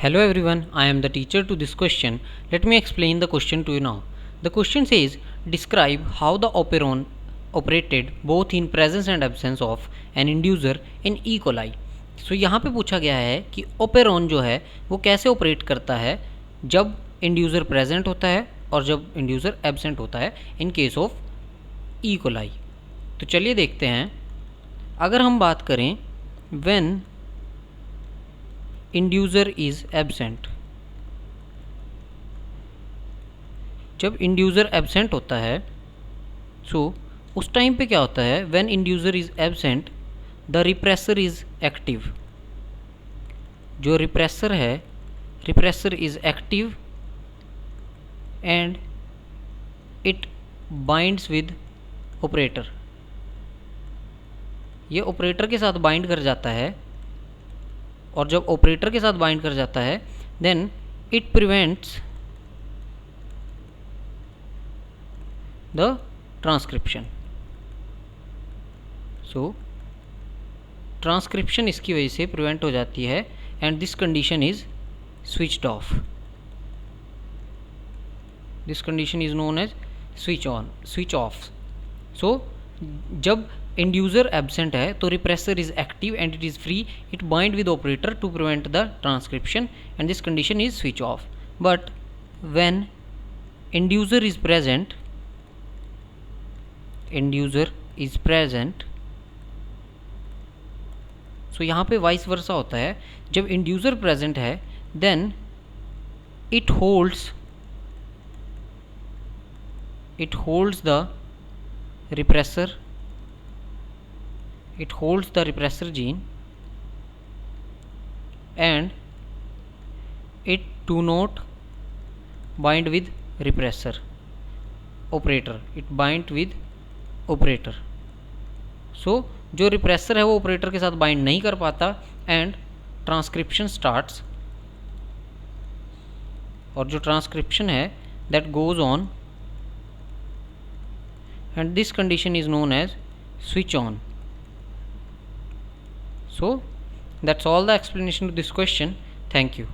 Hello everyone, I am the teacher to this question. Let me explain the question to you now. The question says, describe how the operon operated both in presence and absence of an inducer in E. coli. So यहाँ पे पूछा गया है कि operon जो है वो कैसे ऑपरेट करता है जब इंड्यूसर प्रेजेंट होता है और जब इंड्यूसर एब्सेंट होता है in case of E coli. तो चलिए देखते हैं। अगर हम बात करें व्हेन इंड्यूसर इज़ एब्सेंट, जब इंड्यूसर एब्सेंट होता है उस टाइम पे क्या होता है, when inducer is absent the repressor is active. जो रिप्रेसर है, repressor is active and it binds with operator. ये ऑपरेटर के साथ बाइंड कर जाता है और जब ऑपरेटर के साथ बाइंड कर जाता है then it prevents the transcription. Transcription इसकी वजह से प्रिवेंट हो जाती है and this condition is switched off. This condition is known as switch off. जब इंड्यूसर एब्सेंट है तो repressor is active and it is free, it bind with operator to prevent the transcription and this condition is switch off. But when inducer is present, so यहाँ पे vice versa होता है। जब inducer present है then it holds the repressor, it holds the repressor gene and it do not bind with repressor operator, it bind with operator। जो repressor है वो operator के साथ बाइंड नहीं कर पाता एंड ट्रांसक्रिप्शन स्टार्ट्स, और जो ट्रांसक्रिप्शन है that goes on and this condition is known as switch on. So that's all the explanation to this question. Thank you.